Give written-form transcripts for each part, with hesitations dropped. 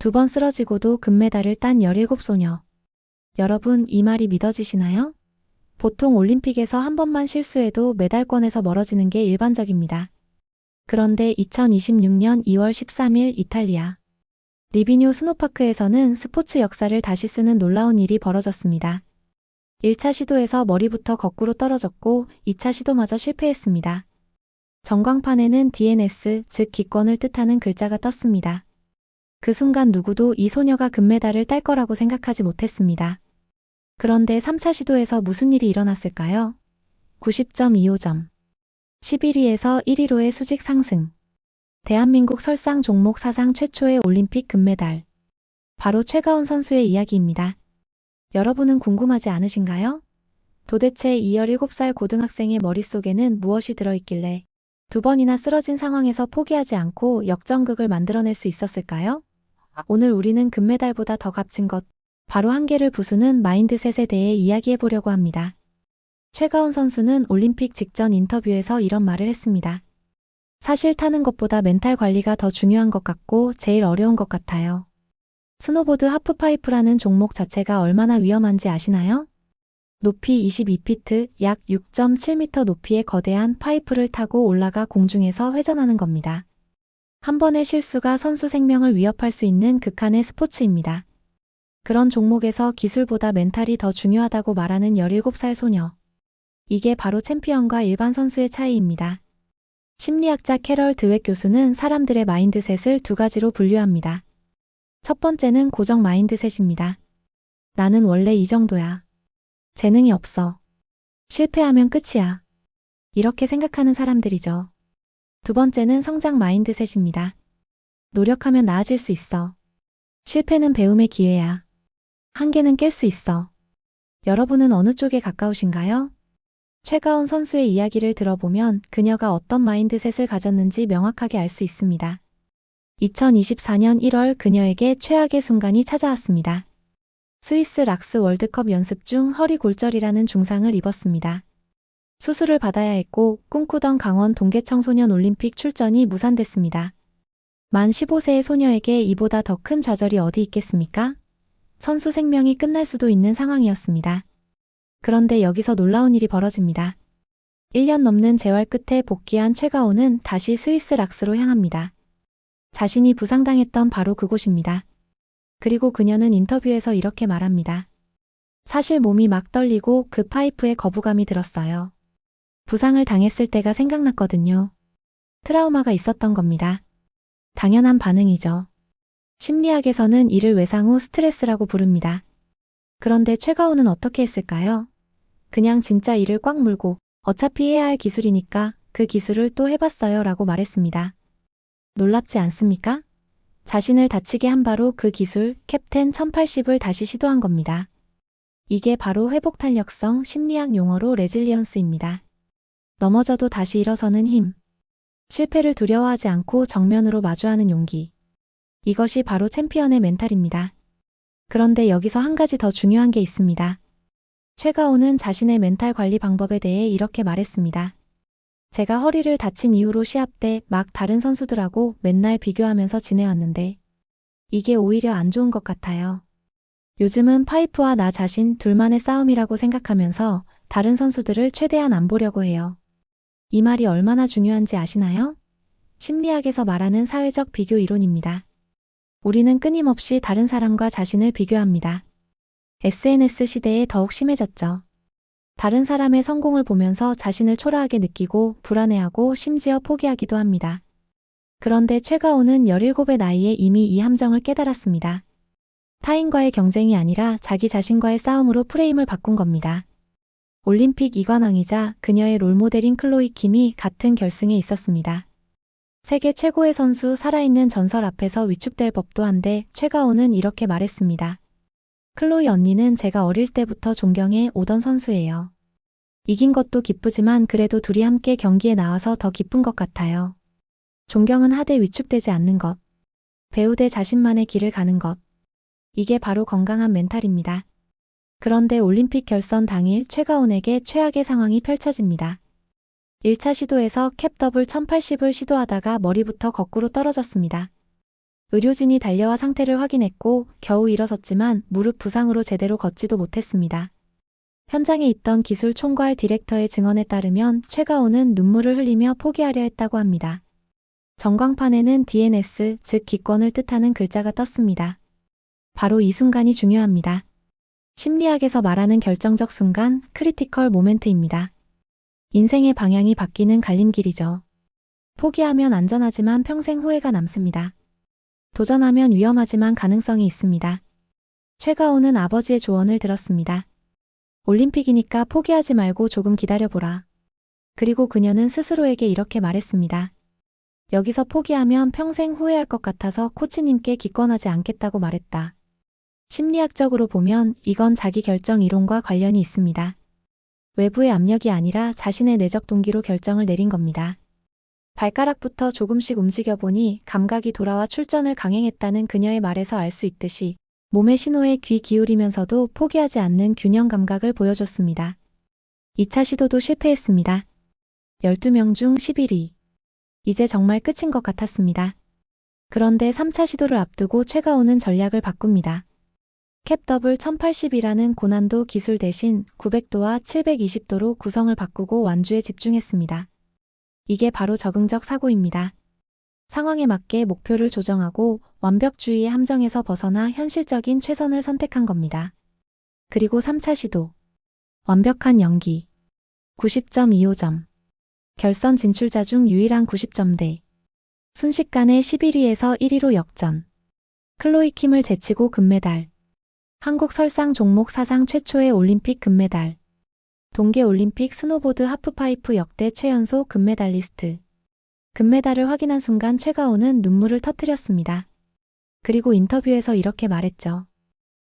2번 쓰러지고도 금메달을 딴 17소녀. 여러분, 이 말이 믿어지시나요? 보통 올림픽에서 한 번만 실수해도 메달권에서 멀어지는 게 일반적입니다. 그런데 2026년 2월 13일 이탈리아 리비뇨 스노파크에서는 스포츠 역사를 다시 쓰는 놀라운 일이 벌어졌습니다. 1차 시도에서 머리부터 거꾸로 떨어졌고 2차 시도마저 실패했습니다. 전광판에는 DNS, 즉 기권을 뜻하는 글자가 떴습니다. 그 순간 누구도 이 소녀가 금메달을 딸 거라고 생각하지 못했습니다. 그런데 3차 시도에서 무슨 일이 일어났을까요? 90.25점. 11위에서 1위로의 수직 상승. 대한민국 설상 종목 사상 최초의 올림픽 금메달. 바로 최가운 선수의 이야기입니다. 여러분은 궁금하지 않으신가요? 도대체 이 17살 고등학생의 머릿속에는 무엇이 들어있길래 2번이나 쓰러진 상황에서 포기하지 않고 역전극을 만들어낼 수 있었을까요? 오늘 우리는 금메달보다 더 값진 것, 바로 한계를 부수는 마인드셋에 대해 이야기해보려고 합니다. 최가운 선수는 올림픽 직전 인터뷰에서 이런 말을 했습니다. 사실 타는 것보다 멘탈 관리가 더 중요한 것 같고 제일 어려운 것 같아요. 스노보드 하프파이프라는 종목 자체가 얼마나 위험한지 아시나요? 높이 22피트, 약 6.7m 높이의 거대한 파이프를 타고 올라가 공중에서 회전하는 겁니다. 한 번의 실수가 선수 생명을 위협할 수 있는 극한의 스포츠입니다. 그런 종목에서 기술보다 멘탈이 더 중요하다고 말하는 17살 소녀. 이게 바로 챔피언과 일반 선수의 차이입니다. 심리학자 캐럴 드웻 교수는 사람들의 마인드셋을 2가지로 분류합니다. 첫 번째는 고정 마인드셋입니다. 나는 원래 이 정도야. 재능이 없어. 실패하면 끝이야. 이렇게 생각하는 사람들이죠. 두 번째는 성장 마인드셋입니다. 노력하면 나아질 수 있어. 실패는 배움의 기회야. 한계는 깰 수 있어. 여러분은 어느 쪽에 가까우신가요? 최가운 선수의 이야기를 들어보면 그녀가 어떤 마인드셋을 가졌는지 명확하게 알 수 있습니다. 2024년 1월 그녀에게 최악의 순간이 찾아왔습니다. 스위스 락스 월드컵 연습 중 허리 골절이라는 중상을 입었습니다. 수술을 받아야 했고 꿈꾸던 강원 동계 청소년 올림픽 출전이 무산됐습니다. 만 15세의 소녀에게 이보다 더 큰 좌절이 어디 있겠습니까? 선수 생명이 끝날 수도 있는 상황이었습니다. 그런데 여기서 놀라운 일이 벌어집니다. 1년 넘는 재활 끝에 복귀한 최가온은 다시 스위스 락스로 향합니다. 자신이 부상당했던 바로 그곳입니다. 그리고 그녀는 인터뷰에서 이렇게 말합니다. 사실 몸이 막 떨리고 그 파이프에 거부감이 들었어요. 부상을 당했을 때가 생각났거든요. 트라우마가 있었던 겁니다. 당연한 반응이죠. 심리학에서는 이를 외상 후 스트레스라고 부릅니다. 그런데 최가온은 어떻게 했을까요? 그냥 진짜 이를 꽉 물고 어차피 해야 할 기술이니까 그 기술을 또 해봤어요 라고 말했습니다. 놀랍지 않습니까? 자신을 다치게 한 바로 그 기술 캡텐 1080을 다시 시도한 겁니다. 이게 바로 회복탄력성 심리학 용어로 레질리언스입니다. 넘어져도 다시 일어서는 힘. 실패를 두려워하지 않고 정면으로 마주하는 용기. 이것이 바로 챔피언의 멘탈입니다. 그런데 여기서 한 가지 더 중요한 게 있습니다. 최가온은 자신의 멘탈 관리 방법에 대해 이렇게 말했습니다. 제가 허리를 다친 이후로 시합 때 막 다른 선수들하고 맨날 비교하면서 지내왔는데 이게 오히려 안 좋은 것 같아요. 요즘은 파이프와 나 자신 둘만의 싸움이라고 생각하면서 다른 선수들을 최대한 안 보려고 해요. 이 말이 얼마나 중요한지 아시나요? 심리학에서 말하는 사회적 비교 이론입니다. 우리는 끊임없이 다른 사람과 자신을 비교합니다. SNS 시대에 더욱 심해졌죠. 다른 사람의 성공을 보면서 자신을 초라하게 느끼고 불안해하고 심지어 포기하기도 합니다. 그런데 최가온은 17의 나이에 이미 이 함정을 깨달았습니다. 타인과의 경쟁이 아니라 자기 자신과의 싸움으로 프레임을 바꾼 겁니다. 올림픽 2관왕이자 그녀의 롤모델인 클로이 킴이 같은 결승에 있었습니다. 세계 최고의 선수 살아있는 전설 앞에서 위축될 법도 한데 최가온은 이렇게 말했습니다. 클로이 언니는 제가 어릴 때부터 존경해 오던 선수예요. 이긴 것도 기쁘지만 그래도 둘이 함께 경기에 나와서 더 기쁜 것 같아요. 존경은 하되 위축되지 않는 것. 배우되 자신만의 길을 가는 것. 이게 바로 건강한 멘탈입니다. 그런데 올림픽 결선 당일 최가온에게 최악의 상황이 펼쳐집니다. 1차 시도에서 캡 더블 1080을 시도하다가 머리부터 거꾸로 떨어졌습니다. 의료진이 달려와 상태를 확인했고 겨우 일어섰지만 무릎 부상으로 제대로 걷지도 못했습니다. 현장에 있던 기술 총괄 디렉터의 증언에 따르면 최가온은 눈물을 흘리며 포기하려 했다고 합니다. 전광판에는 DNS, 즉 기권을 뜻하는 글자가 떴습니다. 바로 이 순간이 중요합니다. 심리학에서 말하는 결정적 순간, 크리티컬 모멘트입니다. 인생의 방향이 바뀌는 갈림길이죠. 포기하면 안전하지만 평생 후회가 남습니다. 도전하면 위험하지만 가능성이 있습니다. 최가온은 아버지의 조언을 들었습니다. 올림픽이니까 포기하지 말고 조금 기다려보라. 그리고 그녀는 스스로에게 이렇게 말했습니다. 여기서 포기하면 평생 후회할 것 같아서 코치님께 기권하지 않겠다고 말했다. 심리학적으로 보면 이건 자기 결정 이론과 관련이 있습니다. 외부의 압력이 아니라 자신의 내적 동기로 결정을 내린 겁니다. 발가락부터 조금씩 움직여보니 감각이 돌아와 출전을 강행했다는 그녀의 말에서 알 수 있듯이 몸의 신호에 귀 기울이면서도 포기하지 않는 균형 감각을 보여줬습니다. 2차 시도도 실패했습니다. 12명 중 11위. 이제 정말 끝인 것 같았습니다. 그런데 3차 시도를 앞두고 최가온은 전략을 바꿉니다. 캡더블 1080이라는 고난도 기술 대신 900도와 720도로 구성을 바꾸고 완주에 집중했습니다. 이게 바로 적응적 사고입니다. 상황에 맞게 목표를 조정하고 완벽주의의 함정에서 벗어나 현실적인 최선을 선택한 겁니다. 그리고 3차 시도. 완벽한 연기. 90.25점. 결선 진출자 중 유일한 90점대. 순식간에 11위에서 1위로 역전. 클로이 킴을 제치고 금메달. 한국 설상 종목 사상 최초의 올림픽 금메달. 동계올림픽 스노보드 하프파이프 역대 최연소 금메달리스트. 금메달을 확인한 순간 최가온은 눈물을 터뜨렸습니다. 그리고 인터뷰에서 이렇게 말했죠.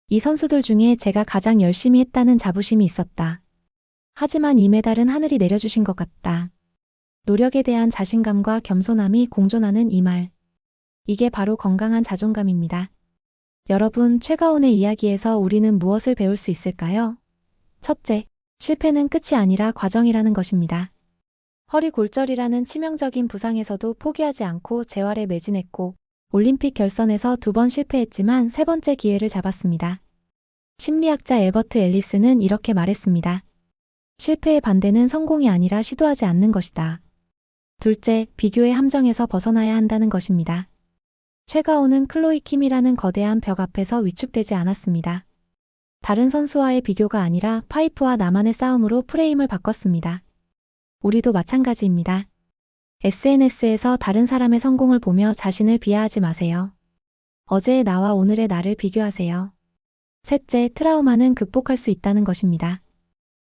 이 선수들 중에 제가 가장 열심히 했다는 자부심이 있었다. 하지만 이 메달은 하늘이 내려주신 것 같다. 노력에 대한 자신감과 겸손함이 공존하는 이 말. 이게 바로 건강한 자존감입니다. 여러분, 최가온의 이야기에서 우리는 무엇을 배울 수 있을까요? 첫째, 실패는 끝이 아니라 과정이라는 것입니다. 허리 골절이라는 치명적인 부상에서도 포기하지 않고 재활에 매진했고 올림픽 결선에서 2번 실패했지만 3번째 기회를 잡았습니다. 심리학자 엘버트 앨리스는 이렇게 말했습니다. 실패의 반대는 성공이 아니라 시도하지 않는 것이다. 둘째, 비교의 함정에서 벗어나야 한다는 것입니다. 최가온은 클로이 킴이라는 거대한 벽 앞에서 위축되지 않았습니다. 다른 선수와의 비교가 아니라 파이프와 나만의 싸움으로 프레임을 바꿨습니다. 우리도 마찬가지입니다. SNS에서 다른 사람의 성공을 보며 자신을 비하하지 마세요. 어제의 나와 오늘의 나를 비교하세요. 셋째, 트라우마는 극복할 수 있다는 것입니다.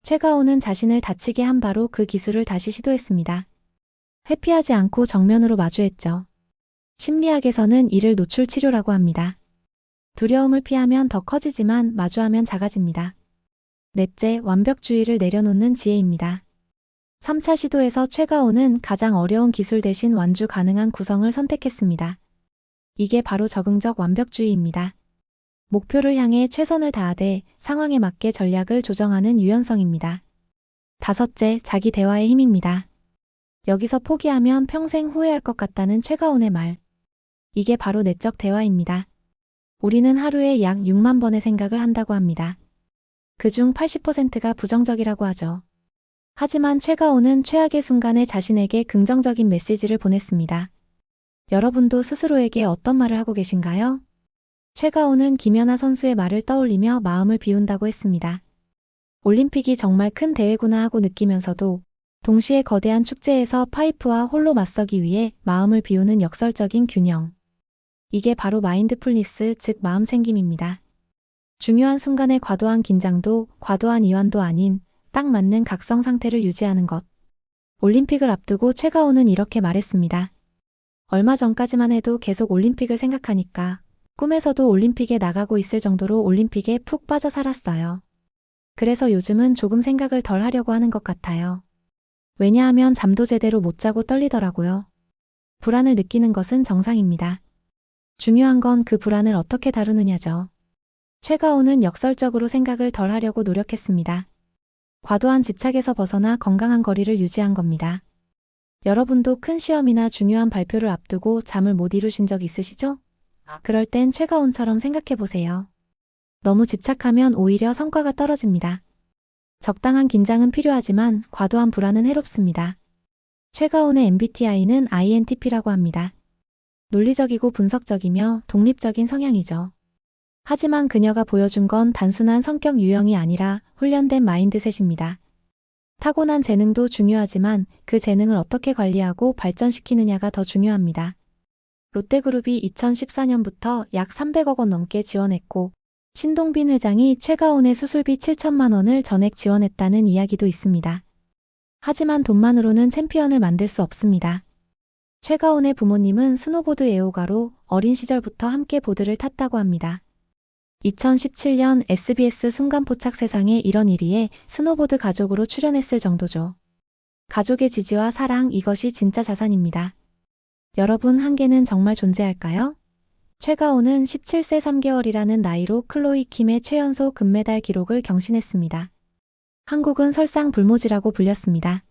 최가온은 자신을 다치게 한 바로 그 기술을 다시 시도했습니다. 회피하지 않고 정면으로 마주했죠. 심리학에서는 이를 노출 치료라고 합니다. 두려움을 피하면 더 커지지만 마주하면 작아집니다. 넷째, 완벽주의를 내려놓는 지혜입니다. 3차 시도에서 최가온은 가장 어려운 기술 대신 완주 가능한 구성을 선택했습니다. 이게 바로 적응적 완벽주의입니다. 목표를 향해 최선을 다하되 상황에 맞게 전략을 조정하는 유연성입니다. 다섯째, 자기 대화의 힘입니다. 여기서 포기하면 평생 후회할 것 같다는 최가온의 말. 이게 바로 내적 대화입니다. 우리는 하루에 약 6만 번의 생각을 한다고 합니다. 그중 80%가 부정적이라고 하죠. 하지만 최가온은 최악의 순간에 자신에게 긍정적인 메시지를 보냈습니다. 여러분도 스스로에게 어떤 말을 하고 계신가요? 최가온은 김연아 선수의 말을 떠올리며 마음을 비운다고 했습니다. 올림픽이 정말 큰 대회구나 하고 느끼면서도 동시에 거대한 축제에서 파이프와 홀로 맞서기 위해 마음을 비우는 역설적인 균형. 이게 바로 마인드풀니스, 즉 마음 챙김입니다. 중요한 순간의 과도한 긴장도 과도한 이완도 아닌 딱 맞는 각성 상태를 유지하는 것. 올림픽을 앞두고 최가온은 이렇게 말했습니다. 얼마 전까지만 해도 계속 올림픽을 생각하니까 꿈에서도 올림픽에 나가고 있을 정도로 올림픽에 푹 빠져 살았어요. 그래서 요즘은 조금 생각을 덜 하려고 하는 것 같아요. 왜냐하면 잠도 제대로 못 자고 떨리더라고요. 불안을 느끼는 것은 정상입니다. 중요한 건 그 불안을 어떻게 다루느냐죠. 최가온은 역설적으로 생각을 덜 하려고 노력했습니다. 과도한 집착에서 벗어나 건강한 거리를 유지한 겁니다. 여러분도 큰 시험이나 중요한 발표를 앞두고 잠을 못 이루신 적 있으시죠? 그럴 땐 최가온처럼 생각해 보세요. 너무 집착하면 오히려 성과가 떨어집니다. 적당한 긴장은 필요하지만 과도한 불안은 해롭습니다. 최가온의 MBTI는 INTP라고 합니다. 논리적이고 분석적이며 독립적인 성향이죠. 하지만 그녀가 보여준 건 단순한 성격 유형이 아니라 훈련된 마인드셋입니다. 타고난 재능도 중요하지만 그 재능을 어떻게 관리하고 발전시키느냐가 더 중요합니다. 롯데그룹이 2014년부터 약 300억 원 넘게 지원했고 신동빈 회장이 최가온의 수술비 7천만 원을 전액 지원했다는 이야기도 있습니다. 하지만 돈만으로는 챔피언을 만들 수 없습니다. 최가온의 부모님은 스노보드 애호가로 어린 시절부터 함께 보드를 탔다고 합니다. 2017년 SBS 순간포착 세상에 이런 일이에 스노보드 가족으로 출연했을 정도죠. 가족의 지지와 사랑, 이것이 진짜 자산입니다. 여러분, 한계는 정말 존재할까요? 최가온은 17세 3개월이라는 나이로 클로이 킴의 최연소 금메달 기록을 경신했습니다. 한국은 설상불모지라고 불렸습니다.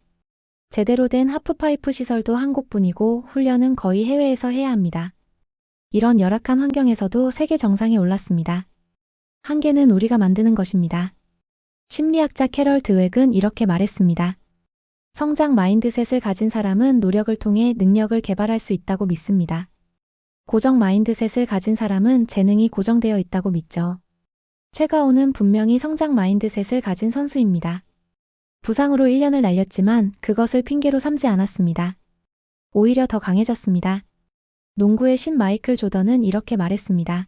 제대로 된 하프파이프 시설도 한국뿐이고 훈련은 거의 해외에서 해야 합니다. 이런 열악한 환경에서도 세계 정상에 올랐습니다. 한계는 우리가 만드는 것입니다. 심리학자 캐럴 드웩은 이렇게 말했습니다. 성장 마인드셋을 가진 사람은 노력을 통해 능력을 개발할 수 있다고 믿습니다. 고정 마인드셋을 가진 사람은 재능이 고정되어 있다고 믿죠. 최가온은 분명히 성장 마인드셋을 가진 선수입니다. 부상으로 1년을 날렸지만 그것을 핑계로 삼지 않았습니다. 오히려 더 강해졌습니다. 농구의 신 마이클 조던은 이렇게 말했습니다.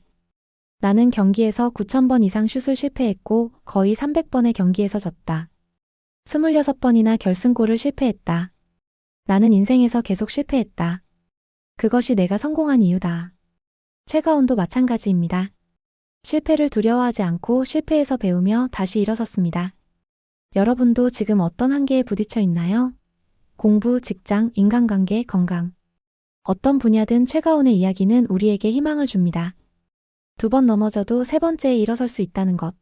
나는 경기에서 9,000번 이상 슛을 실패했고 거의 300번의 경기에서 졌다. 26번이나 결승골을 실패했다. 나는 인생에서 계속 실패했다. 그것이 내가 성공한 이유다. 최가온도 마찬가지입니다. 실패를 두려워하지 않고 실패에서 배우며 다시 일어섰습니다. 여러분도 지금 어떤 한계에 부딪혀 있나요? 공부, 직장, 인간관계, 건강. 어떤 분야든 최가온의 이야기는 우리에게 희망을 줍니다. 2번 넘어져도 3번째에 일어설 수 있다는 것.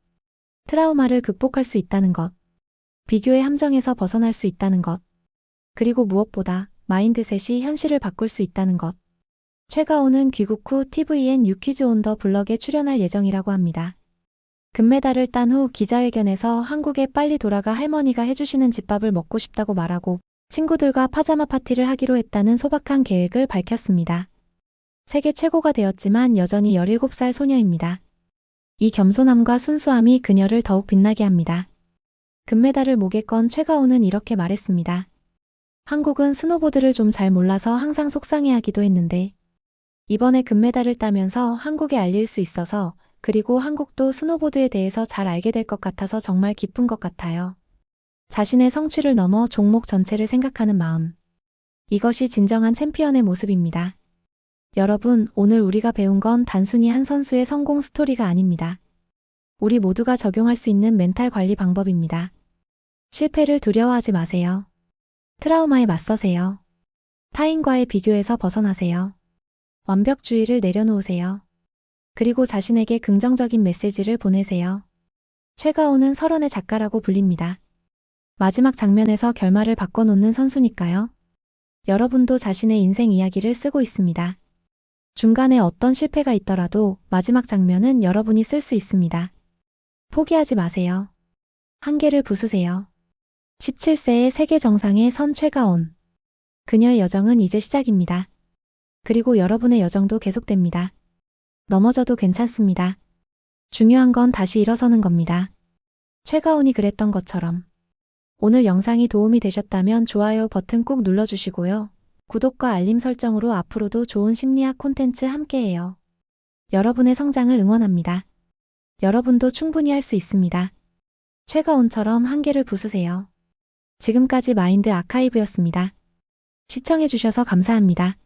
트라우마를 극복할 수 있다는 것. 비교의 함정에서 벗어날 수 있다는 것. 그리고 무엇보다 마인드셋이 현실을 바꿀 수 있다는 것. 최가온은 귀국 후 TVN 유퀴즈 온 더 블럭에 출연할 예정이라고 합니다. 금메달을 딴 후 기자회견에서 한국에 빨리 돌아가 할머니가 해주시는 집밥을 먹고 싶다고 말하고 친구들과 파자마 파티를 하기로 했다는 소박한 계획을 밝혔습니다. 세계 최고가 되었지만 여전히 17살 소녀입니다. 이 겸손함과 순수함이 그녀를 더욱 빛나게 합니다. 금메달을 목에 건 최가온은 이렇게 말했습니다. 한국은 스노보드를 좀 잘 몰라서 항상 속상해하기도 했는데 이번에 금메달을 따면서 한국에 알릴 수 있어서 그리고 한국도 스노보드에 대해서 잘 알게 될 것 같아서 정말 기쁜 것 같아요. 자신의 성취를 넘어 종목 전체를 생각하는 마음. 이것이 진정한 챔피언의 모습입니다. 여러분, 오늘 우리가 배운 건 단순히 한 선수의 성공 스토리가 아닙니다. 우리 모두가 적용할 수 있는 멘탈 관리 방법입니다. 실패를 두려워하지 마세요. 트라우마에 맞서세요. 타인과의 비교에서 벗어나세요. 완벽주의를 내려놓으세요. 그리고 자신에게 긍정적인 메시지를 보내세요. 최가온은 설원의 작가라고 불립니다. 마지막 장면에서 결말을 바꿔놓는 선수니까요. 여러분도 자신의 인생 이야기를 쓰고 있습니다. 중간에 어떤 실패가 있더라도 마지막 장면은 여러분이 쓸 수 있습니다. 포기하지 마세요. 한계를 부수세요. 17세의 세계 정상에 선 최가온. 그녀의 여정은 이제 시작입니다. 그리고 여러분의 여정도 계속됩니다. 넘어져도 괜찮습니다. 중요한 건 다시 일어서는 겁니다. 최가온이 그랬던 것처럼. 오늘 영상이 도움이 되셨다면 좋아요 버튼 꾹 눌러주시고요. 구독과 알림 설정으로 앞으로도 좋은 심리학 콘텐츠 함께해요. 여러분의 성장을 응원합니다. 여러분도 충분히 할 수 있습니다. 최가온처럼 한계를 부수세요. 지금까지 마인드 아카이브였습니다. 시청해주셔서 감사합니다.